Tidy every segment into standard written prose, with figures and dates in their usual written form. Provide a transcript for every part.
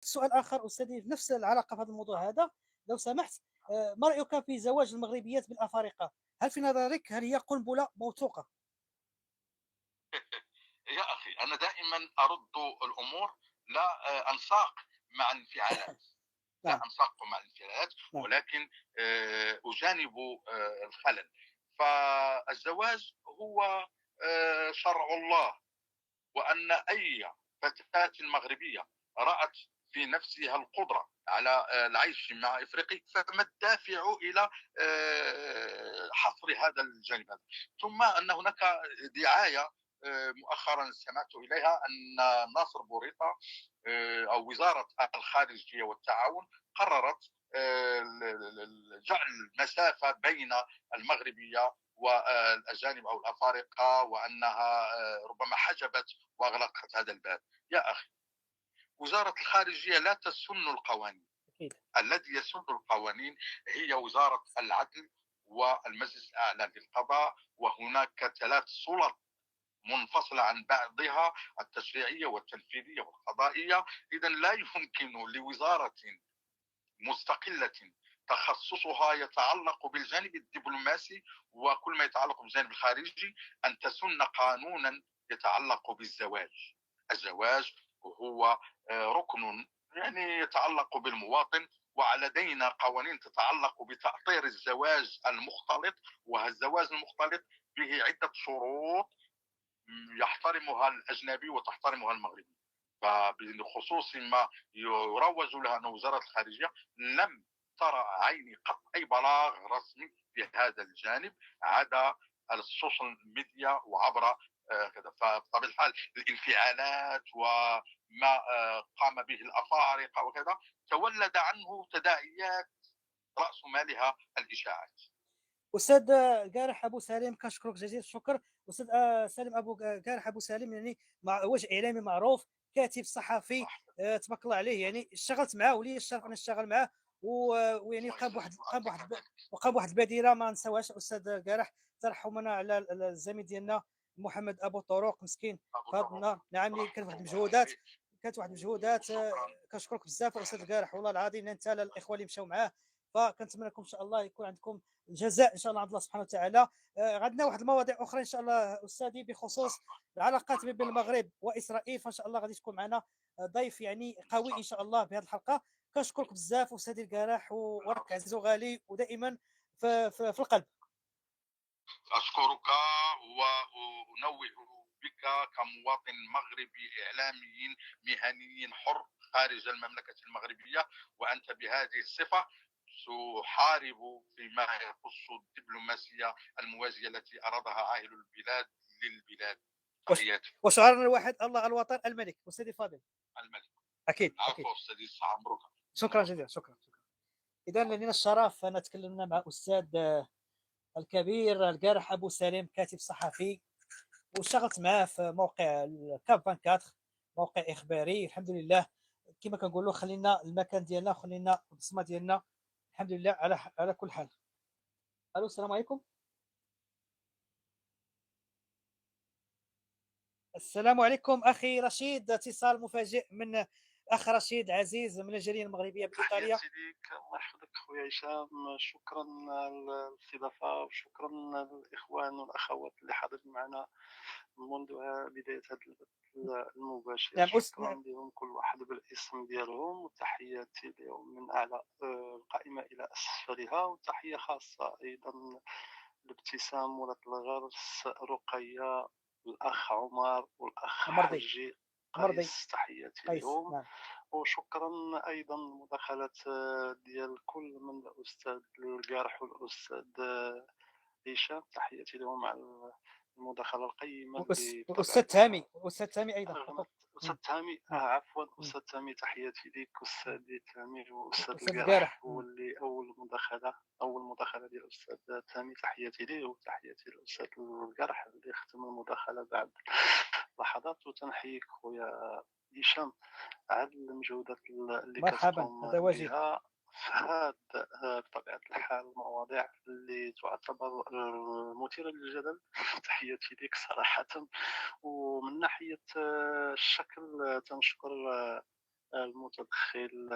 سؤال آخر أستاذي في نفس العلاقة في هذا الموضوع هذا، لو سمحت، ما رأيك في زواج المغربيات بالأفارقة؟ هل في نظرك هل هي قنبلة موثوقة؟ يا أخي، أنا دائما أرد الأمور، لا أنساق مع الانفعالات، نعم، لا أنساق مع الانفعالات، نعم، ولكن أجانب الخلل. فالزواج هو شرع الله، وأن أي فتاة مغربية رأت في نفسها القدرة على العيش مع إفريقي، فما الدافع إلى حصر هذا الجانب هذا؟ ثم أن هناك دعاية مؤخرا سمعت إليها أن ناصر بوريطة أو وزارة الخارجية والتعاون قررت جعل مسافة بين المغربية والأجانب أو الأفارقة، وأنها ربما حجبت وأغلقت هذا الباب. يا أخي، وزارة الخارجية لا تسن القوانين، أكيد. الذي يسن القوانين هي وزارة العدل والمجلس الأعلى للقضاء، وهناك ثلاث سلط منفصلة عن بعضها: التشريعية والتنفيذية والقضائية. إذا لا يمكن لوزارة مستقلة تخصصها يتعلق بالجانب الدبلوماسي وكل ما يتعلق بالجانب الخارجي أن تسن قانونا يتعلق بالزواج. الزواج هو ركن يعني يتعلق بالمواطن، ولدينا قوانين تتعلق بتأطير الزواج المختلط. والزواج المختلط به عدة شروط يحترمها الأجنبي وتحترمها المغربي. فبخصوص ما يروج لها أن وزارة الخارجية لم ترى عيني قط أي بلاغ رسمي في هذا الجانب، عدا السوشيال ميديا وعبر كذا. فبطبيعة الحال الانفعالات وما قام به الأفارقة وكذا تولد عنه تداعيات رأس مالها الإشاعات. أستاذ قارح أبو سالم، كنشكرك جزيل الشكر. أستاذ سالم أبو قارح أبو سالم، يعني وجه إعلامي معروف، كاتب صحفي، تبارك الله عليه، يعني اشتغلت معاه ولي الشرف أن نشتغل معاه، ويعني الله قام بواحد يجازيك قام ويعطيك بواحد الصحة. وقام بواحد البديله ما نساوهاش أستاذ قارح. ترحمنا على الزميل ديالنا محمد أبو طرق مسكين أبو في هذا طارق، النهار. نعم، اللي كانت رحمة واحد الله المجهودات، عليه وشكرا. كنشكرك بزاف أستاذ قارح، والله العظيم أنت الإخوة اللي مشاو معاه. فكنتمنى لكم إن شاء الله يكون عندكم الجزاء ان شاء الله عند الله سبحانه وتعالى. عندنا واحد المواضيع اخرى ان شاء الله استاذي إن شاء بخصوص الله العلاقات بكل ما بين فرح. المغرب واسرائيل، فان شاء الله غادي تكون معنا ضيف يعني إن قوي شاء ان الله. شاء الله بهذه الحلقه. كنشكرك بزاف استاذي القراح، وراك العفو. عزيز وغالي ودائما في القلب. أشكرك وأنوه بك كمواطن مغربي إعلامي مهني حر خارج المملكة المغربية، وأنت بهذه الصفة تحارب فيما يخص الدبلوماسية الموازية التي أرادها عاهل البلاد للبلاد. تحياتي. وشعارنا الواحد: الله الوطن الملك. استاذي الفاضل، الملك. اكيد اكيد. العفو أستاذي عمرك. شكرا جزيلا، شكرا. اذا لنا الشرف ان تكلمنا مع استاذ الكبير القارح ابو سالم، كاتب صحفي، واشتغلت معاه في موقع كاب 24، موقع اخباري الحمد لله. كما كنقولوا خلينا المكان ديالنا وخلينا البصمه ديالنا، الحمد لله على كل حال. الو، السلام عليكم. السلام عليكم اخي رشيد، اتصال مفاجئ من اخ رشيد عزيز من الجاليه المغربيه بايطاليا. تحياتي ليك، الله يحفظك خويا هشام. شكرا على الاستضافة، وشكرا للإخوان والأخوات اللي حضروا معنا منذ بداية هذا المباشر. نعم شكرا لهم كل واحد بالاسم ديالهم، وتحياتي لهم من أعلى القائمة إلى أسفلها. وتحية خاصة أيضا لابتسام، ولاد الغرس، رقية، الأخ عمر، والأخ مرضي، حجي مرضي قيس. تحياتي قيس، لهم. نعم. وشكرا ايضا المداخلات ديال كل من الاستاذ القارح والاستاذ هشام. تحياتي لهم على المداخله القيمه اللي والاستاذ بطبيعه تامي، الحال ايضا غلط. استاذ مم. تامي، مم. عفوا مم. استاذ تامي، تحياتي ليك استاذي تامي. واستاذ الاستاذ القارح. القارح هو اللي اول مداخله ديال الاستاذ تامي، تحياتي ليه. وتحياتي للاستاذ القارح اللي ختم المداخله بعد لحظات. وتنحييك خويا هشام على المجهودات اللي مرحبا، كتقوم هذا واجب. بها في هاد بطبيعة الحال المواضيع اللي تعتبر مثيرة للجدل. تحياتي لك صراحة. ومن ناحية الشكل تنشكر المتدخل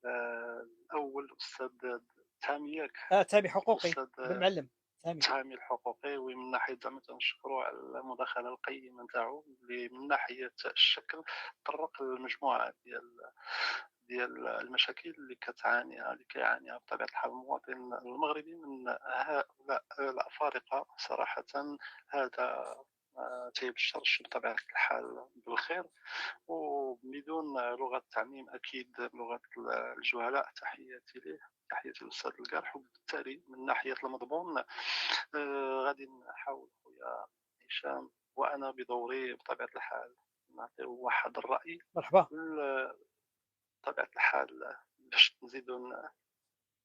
الأول أستاذ تامي ياك تابع حقوقي أستاذ بن معلم سامي. تامي الحقوقي، ومن ناحية زعما تنشكرو على المداخلة القيمة نتاعو اللي من ناحية الشكل طرق لمجموعة ديال المشاكل اللي كيعانيها بطبيعة الحال المواطن المغربي من هؤلاء الأفارقة صراحة. هذا تيبشرش بطبيعة الحال بالخير، وبدون لغة تعميم أكيد لغة الجهلاء. تحياتي ليه، تحياتي للأستاذ القارح. وبالتالي من ناحية المضمون غادي نحاول خويا هشام وأنا بدوري بطبيعة الحال نعطيو واحد الرأي مرحبا. بطبيعة الحال باش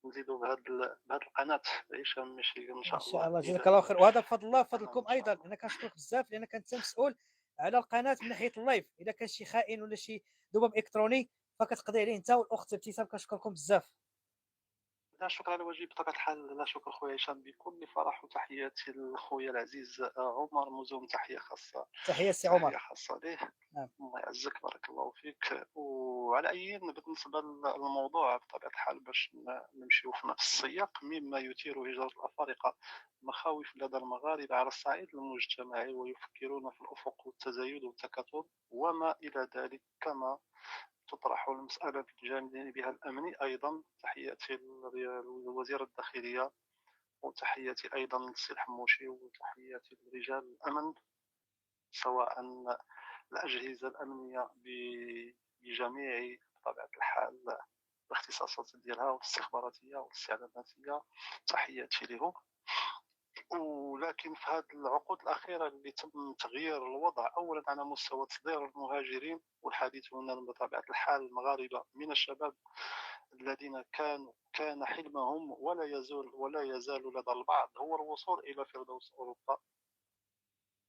نزيدو بهاد القناة هشام ماشي إن ان شاء شاء الله الله جزاك إلى الله خير، وهذا بفضل الله القناة بفضلكم إن شاء ايضا. الله. انا كنشكرك بزاف لانك انت مسؤول على القناه من ناحيه اللايف. اذا كان شي خائن ولا شي ذباب الكتروني فكتقضي عليه انت والاخت ابتسام. كنشكركم بزاف. لا شكر على واجب بطبيعة الحال. لا شكر خويا هشام بكل فرح. وتحياتي لخويا العزيز عمر مزوم، تحية خاصة، تحيه سي عمر. تحية خاصة ليه. نعم. الله يعزك، بارك الله فيك. وعلى أي بالنسبة للموضوع بطبيعة الحال باش نمشيو في نفس السياق، مما يثير هجرة الأفارقة مخاوف لدى المغاربة على الصعيد المجتمعي، ويفكرون في الأفق والتزايد والتكاثر وما إلى ذلك، كما تطرح المسألة في جانبها الأمني أيضا. تحياتي لوزير الداخلية، وتحياتي أيضا للسي الحموشي، وتحياتي لرجال الأمن، سواء الأجهزة الأمنية بجميع بطبيعة الحال الاختصاصات ديالها والاستخباراتية والاستعلاماتية. تحياتي لهم. ولكن في هذه العقود الأخيرة اللي تم تغيير الوضع أولا على مستوى تصدير المهاجرين، والحديث هنا بطبيعة الحال المغاربة من الشباب الذين كان حلمهم ولا يزال لدى البعض هو الوصول إلى فردوس أوروبا.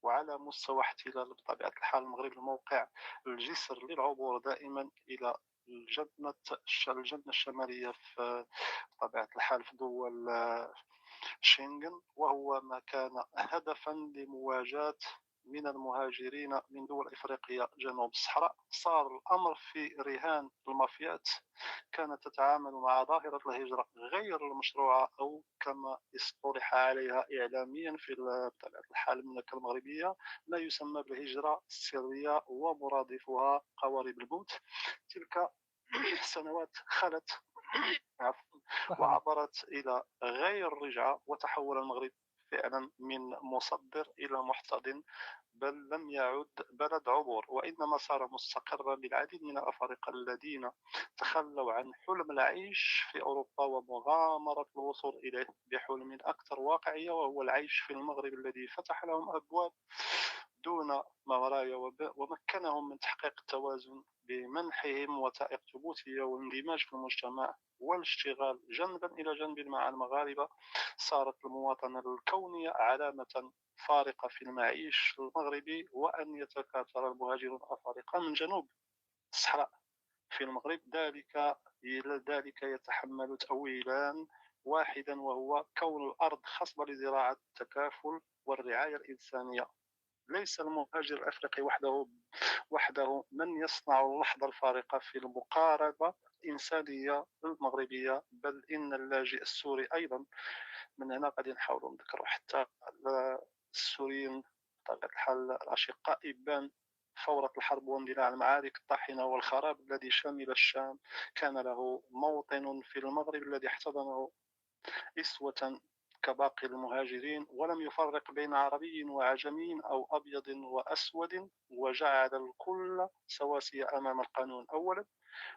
وعلى مستوى احتلال بطبيعة الحال المغرب الموقع الجسر للعبور دائما إلى الجنة الشمالية في بطبيعة الحال في دول شنغن، وهو ما كان هدفا لمواجهة من المهاجرين من دول إفريقيا جنوب الصحراء. صار الأمر في رهان المافيات كانت تتعامل مع ظاهرة الهجرة غير المشروعة، أو كما اصطلح عليها إعلاميا في بطبيعة الحال المملكة المغربية ما يسمى بالهجرة السرية، ومرادفها قوارب الموت. تلك سنوات خلت وعبرت إلى غير رجعة، وتحول المغرب فعلا من مصدر إلى محتضن، بل لم يعد بلد عبور، وإنما صار مستقرا للعديد من الأفارقة الذين تخلوا عن حلم العيش في أوروبا ومغامرة الوصول إليه بحلم أكثر واقعية، وهو العيش في المغرب الذي فتح لهم أبواب دون مرايا، ومكنهم من تحقيق التوازن بمنحهم وثائق ثبوتية والاندماج في المجتمع والاشتغال جنبا إلى جنب مع المغاربة. صارت المواطنة الكونية علامة فارقة في المعيش المغربي، وأن يتكاثر المهاجرون الأفارقة من جنوب الصحراء في المغرب ذلك يتحمل تأويلا واحدا، وهو كون الأرض خصبة لزراعة التكافل والرعاية الإنسانية. ليس المهاجر الأفريقي وحده من يصنع اللحظة الفارقة في المقاربة الإنسانية المغربية، بل إن اللاجئ السوري أيضا. من هنا قد نحاول نذكر حتى السوريين بطبيعة الحال الأشقاء إبان فورة الحرب واندلاع المعارك الطاحنة والخراب الذي شمل الشام، كان له موطن في المغرب الذي احتضنه إسوة كباقي المهاجرين، ولم يفرق بين عربي وعجمي أو أبيض وأسود، وجعل الكل سواسية أمام القانون أولا،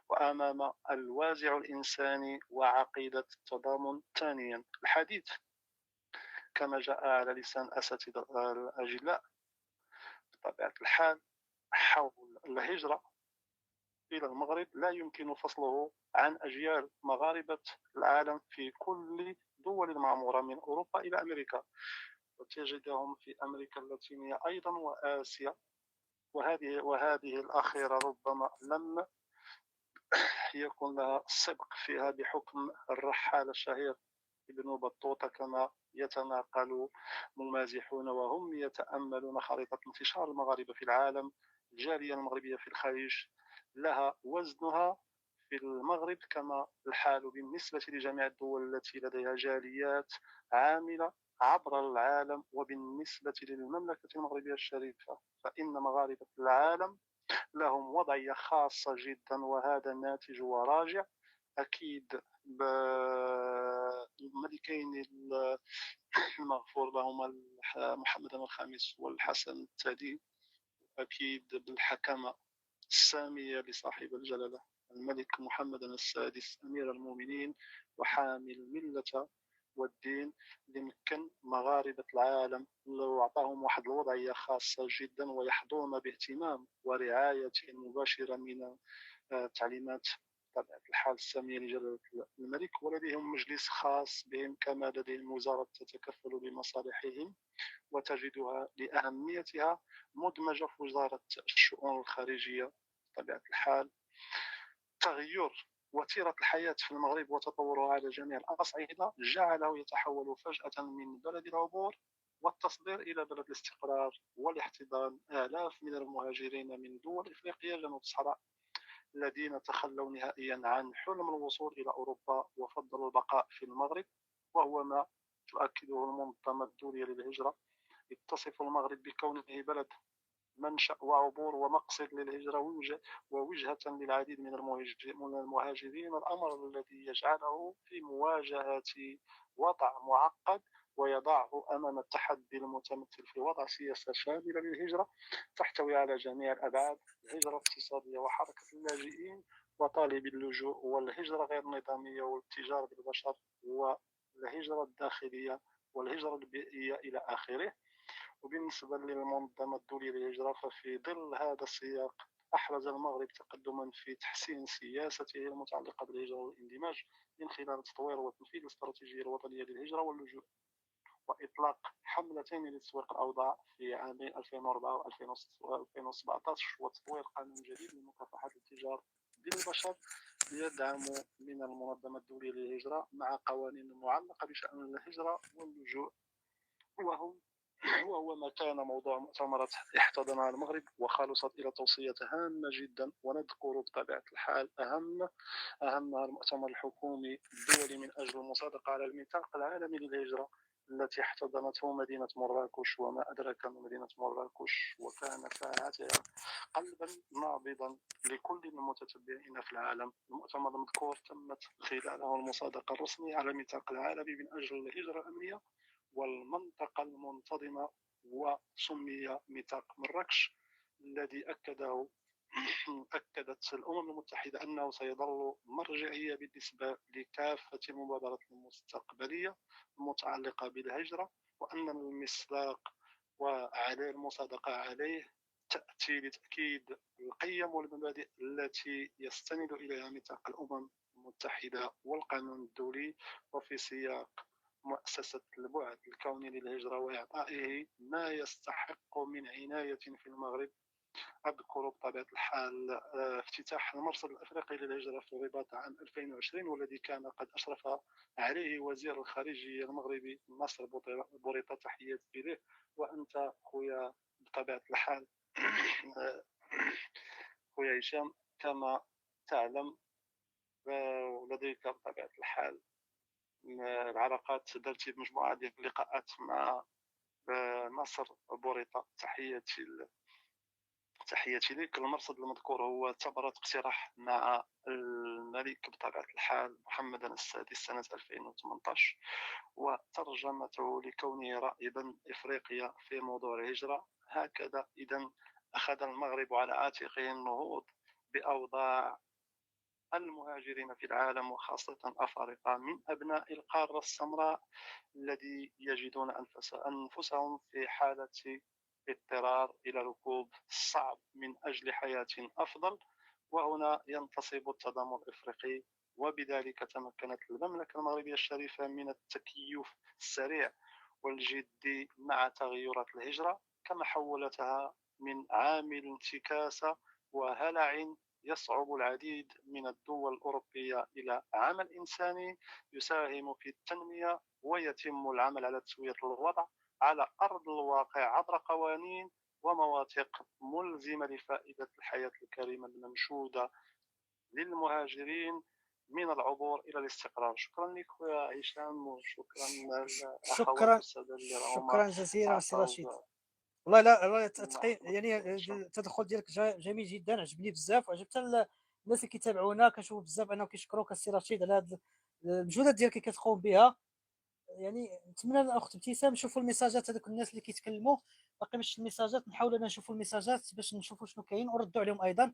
وأمام الوازع الإنساني وعقيدة التضامن ثانيا. الحديث كما جاء على لسان أساتذة الأجلاء بطبيعة الحال حول الهجرة إلى المغرب لا يمكن فصله عن أجيال مغاربة العالم في كل دول المعمورة من أوروبا إلى أمريكا، وتجدهم في أمريكا اللاتينية أيضا وآسيا، وهذه الأخيرة ربما لم يكن لها السبق فيها بحكم الرحالة الشهير ابن بطوطة، كما يتناقل ممازحون وهم يتأملون خريطة انتشار المغاربة في العالم. الجالية المغربية في الخليج لها وزنها في المغرب، كما الحال بالنسبة لجميع الدول التي لديها جاليات عاملة عبر العالم. وبالنسبة للمملكة المغربية الشريفة فإن مغاربة العالم لهم وضعية خاصة جدا، وهذا ناتج وراجع أكيد الملكين المغفور لهما محمد الخامس والحسن الثاني، أكيد بالحكمة السامية لصاحب الجلالة الملك محمد السادس أمير المؤمنين وحامي الملة والدين، اللي مكن مغاربة العالم وأعطاهم واحد الوضعية خاصة جدا، ويحظون باهتمام ورعاية مباشرة من تعليمات بطبيعة الحال السامية لجلالة الملك. ولديهم مجلس خاص بهم، كما لديهم وزارة تتكفل بمصالحهم وتجدها لأهميتها مدمجة في وزارة الشؤون الخارجية. بطبيعة الحال تغير وتيرة الحياة في المغرب وتطورها على جميع الأصعدة جعله يتحول فجأة من بلد العبور والتصدير إلى بلد الاستقرار والاحتضان آلاف من المهاجرين من دول إفريقيا جنوب الصحراء الذين تخلوا نهائيا عن حلم الوصول إلى أوروبا وفضلوا البقاء في المغرب، وهو ما تؤكده المنظمة الدولية للهجرة. يتصف المغرب بكونه بلد منشأ وعبور ومقصد للهجرة ووجهة للعديد من المهاجرين، الأمر الذي يجعله في مواجهة وضع معقد ويضعه أمام التحدي المتمثل في وضع سياسة شاملة للهجرة تحتوي على جميع الأبعاد: الهجرة الاقتصادية وحركة اللاجئين وطالبي اللجوء، والهجرة غير النظامية والتجارة بالبشر، والهجرة الداخلية والهجرة البيئية إلى آخره. وبالنسبة للمنظمة الدولية للهجرة ففي ظل هذا السياق أحرز المغرب تقدما في تحسين سياسته المتعلقة بالهجرة والاندماج من خلال تطوير وتنفيذ الاستراتيجية الوطنية للهجرة واللجوء، وإطلاق حملتين لتسويق الأوضاع في عامي 2004 و2017، وتطوير قانون جديد لمكافحة التجار بالبشر يدعم من المنظمة الدولية للهجرة مع قوانين معلقة بشأن الهجرة واللجوء، وهو ما كان موضوع مؤتمرات احتضنها المغرب وخلصت إلى توصية هامة جدا. ونذكر بطبيعة الحال أهمها المؤتمر الحكومي الدولي من أجل المصادقة على الميثاق العالمي للهجرة التي احتضنته مدينة مراكش، وما أدرك ما مدينة مراكش، وكان ساعتها قلبا نابضا لكل المتتبعين في العالم. المؤتمر المذكور تمت خلاله المصادقة الرسمية على الميثاق العالمي من أجل الهجرة الأمنية والمنطقة المنتظمة، وسمي ميثاق مراكش، الذي أكدت الأمم المتحدة أنه سيظل مرجعية بالنسبة لكافة المبادرات المستقبلية المتعلقة بالهجرة، وأن المصداق وعليه المصادقة عليه تأتي لتأكيد القيم والمبادئ التي يستند إليها ميثاق الأمم المتحدة والقانون الدولي، وفي سياق مؤسسة البعد الكوني للهجرة وإعطائه ما يستحق من عناية في المغرب. أذكر بطبيعة الحال افتتاح المرصد الأفريقي للهجرة في الرباط عام 2020، والذي كان قد أشرف عليه وزير الخارجية المغربي ناصر بوريطة، تحياتي له. وأنت خويا بطبيعة الحال خويا هشام كما تعلم ولديك بطبيعة الحال العلاقات، درتي مجموعة ديال اللقاءات مع ناصر بوريطة، تحياتي لك. المرصد المذكور هو ثمرة اقتراح مع الملك بطبيعة الحال محمد السادس سنة 2018، وترجمته لكونه رائدا إفريقيا في موضوع الهجرة. هكذا إذن أخذ المغرب على عاتقه النهوض بأوضاع المهاجرين في العالم، وخاصة أفارقة من أبناء القارة السمراء الذي يجدون أنفسهم في حالة اضطرار إلى ركوب الصعب من أجل حياة أفضل. وهنا ينتصب التضامن الإفريقي، وبذلك تمكنت المملكة المغربية الشريفة من التكيف السريع والجدي مع تغيرات الهجرة، كما حولتها من عامل انتكاسة وهلع يصعب العديد من الدول الأوروبية إلى عمل إنساني يساهم في التنمية، ويتم العمل على تسوية الوضع على أرض الواقع عبر قوانين ومواثيق ملزمة لفائدة الحياة الكريمة المنشودة للمهاجرين من العبور إلى الاستقرار. شكرا لك يا هشام، وشكرا للأخوات شكرا والسادة اللي راهم شكرا جزيلا سي عطاو. رشيد. والله لا الله يحفظك. يعني شكرا. التدخل ديالك جميل جدا، عجبني بزاف، وعجب حتى الناس اللي كيتابعونا. كنشوف بزاف انهم كيشكروك السي رشيد على هذه المجهودات ديالك اللي كتقوم بها. يعني نتمنى الاخت ابتسام نشوفوا الميساجات هذوك الناس اللي كيتكلموا، باقي مش الميساجات، نحاولوا نشوفوا الميساجات باش نشوفوا شنو كاين ونردوا عليهم ايضا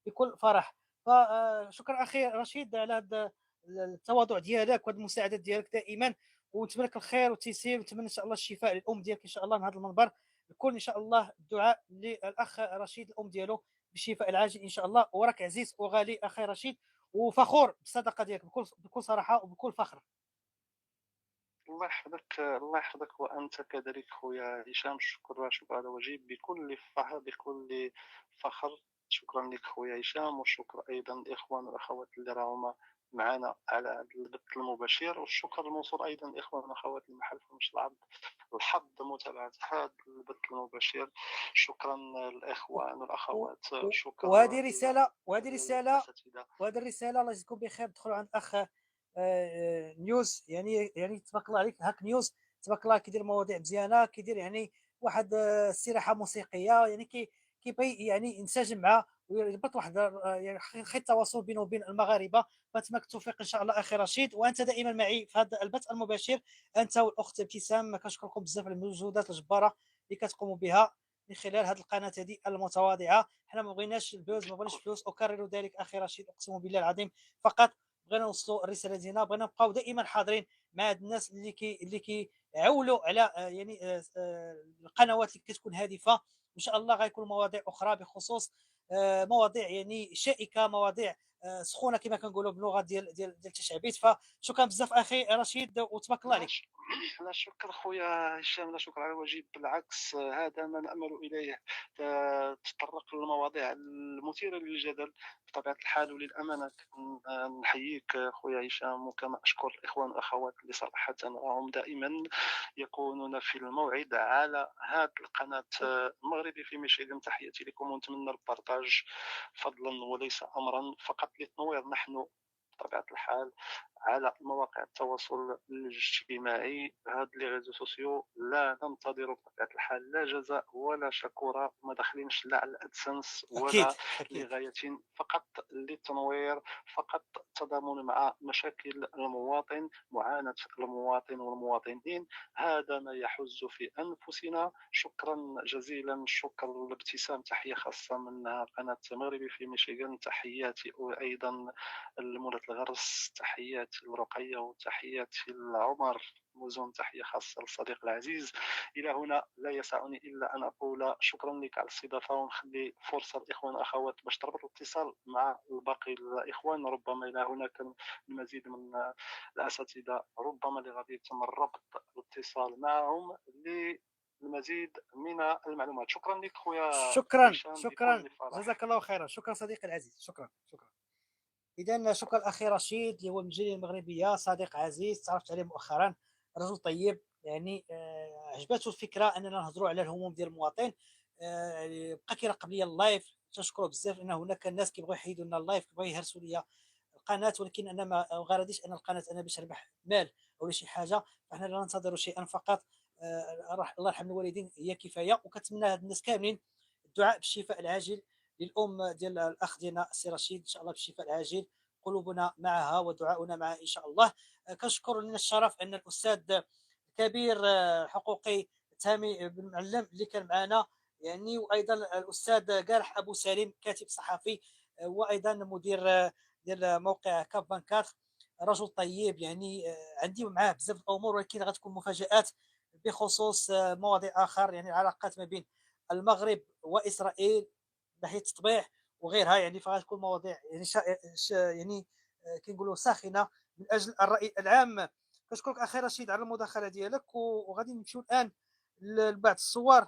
بكل فرح. فشكرا اخي رشيد على هذا التواضع ديالك وهذه المساعدات ديالك دائما، ونتمنى لك الخير والتيسير، ونتمنى ان شاء الله الشفاء للام ديالك ان شاء الله من هذا المنبر. يكون ان شاء الله الدعاء للاخ رشيد الام ديالو بالشفاء العاجل ان شاء الله. وراك عزيز وغالي اخي رشيد، وفخور بالصدقه ديالك بكل صراحه وبكل فخر. الله يحفظك، الله يحفظك، وأنت كذلك خويا هشام. شكرا، شكرا على واجب، بكل فخر، بكل فخر. شكرا لك خويا هشام، وشكرا أيضا الإخوان والأخوات اللي راهم معنا على هذا البث المباشر، والشكر الموصول أيضا الإخوان والأخوات اللي ما حالفهمش الحظ متابعة هذا البث المباشر. شكرا الإخوان والأخوات، شكرا وهذه رساله الأساتذة. وهذه الرساله الله يجزيكم بخير. دخلوا عند اخ نيوز، يعني تبارك الله عليك، هاك نيوز تبارك الله كيدير مواضيع مزيانه، كيدير يعني واحد استراحه موسيقيه، يعني كيبغي يعني ينسجم مع ويربط واحد يعني خيط تواصل بينه وبين المغاربه. فاتمنى التوفيق ان شاء الله اخي رشيد، وانت دائما معي في هذا البث المباشر، انت والاخت ابتسام. كنشكركم بزاف على المجهودات الجباره اللي كتقوموا بها من خلال هذه القناه هذه المتواضعه. حنا ما بغيناش البوز، ما بغيناش فلوس، اكرر ذلك اخي رشيد، اقسم بالله العظيم. فقط بغينا نوصلوا الرساله ديالنا، بغينا نبقاو دائما حاضرين مع هاد الناس اللي كيعولوا على يعني القنوات اللي كتكون هادفه. وان شاء الله غيكون مواضيع اخرى بخصوص مواضيع يعني شائكه، مواضيع سخونه كما كنقولوا باللغه ديال التشعبيط. فشكرا بزاف اخي رشيد، وتبارك الله لا عليك. لا شكر خويا هشام، لا شكر على واجب، بالعكس هذا ما نأمل إليه. تطرق للمواضيع المثيرة للجدل بطبيعة الحال، وللأمانة نحييك خويا هشام، وكما أشكر الإخوان والأخوات اللي صراحة هم دائما يكونون في الموعد على هذه القناة المغربي في ميشيغان. تحياتي لكم، ونتمنى البارتاج فضلا وليس أمرا، فقط للتنوير. نحن بطبيعة الحال على مواقع التواصل الاجتماعي، هاد لي ريزو سوسيو، لا ننتظر بطبيعة الحال لا جزاء ولا شكورا، ما داخلينش لا على الادسنس اكيد ولا اكيد. لغاية، فقط للتنوير، فقط التضامن مع مشاكل المواطن، معاناة المواطن والمواطنين. هذا ما يحز في أنفسنا. شكرا جزيلا، شكرا لابتسام، تحية خاصة من قناة مغربي في ميشيغان. تحياتي أيضا لمولى الغرس، تحياتي لرقية، وتحياتي لعمر مزون، تحية خاصة للصديق العزيز. إلى هنا لا يسعني إلا أن أقول شكرا لك على الاستضافة، ونخلي فرصة الإخوان والأخوات باش تربط الاتصال مع باقي الإخوان. ربما إلى هناك المزيد من الأساتذة، ربما لغادي يتم ربط الاتصال معهم للمزيد من المعلومات. شكرا لك خويا شكرا هشام، شكرا بكل فرح. جزاك الله خيرا. شكرا صديقي العزيز، شكرا شكرا. اذا شكرا الاخي رشيد اللي هو من الجاليه المغربيه، صديق عزيز تعرفت عليه مؤخرا، رجل طيب. يعني عجبته الفكره اننا نهضروا على الهموم ديال المواطن. بقى كيراقب لي اللايف، تنشكره بزاف، ان هناك الناس كيبغيو يحيدوا لنا اللايف، كيبغيو يهرسوا لي القناه، ولكن انا ما غرديش ان القناه انا باش نربح مال او شي حاجه. فاحنا لا ننتظر شيئا، فقط الله يرحم الوالدين هي كفايه. وكنتمنى هاد الناس كاملين الدعاء بالشفاء العاجل للام ديال الاخ ديالنا السي رشيد، ان شاء الله بالشفاء العاجل. قلوبنا معها ودعاؤنا معها ان شاء الله. كنشكر لنا الشرف ان الاستاذ الكبير الحقوقي تامي بن معلم اللي كان معنا، يعني وايضا الاستاذ قارح ابو سليم كاتب صحفي، وايضا مدير ديال موقع كاف 24، رجل طيب. يعني عندي معاه بزاف الامور، ولكن غتكون مفاجات بخصوص مواضيع اخر، يعني العلاقات ما بين المغرب واسرائيل ناحيه التطبيع وغيرها. يعني فغتكون مواضيع يعني يعني كنقولوا ساخنه من اجل الراي العام. كنشكرك اخي رشيد على المداخله ديالك، وغادي نمشيو الان لبعض الصور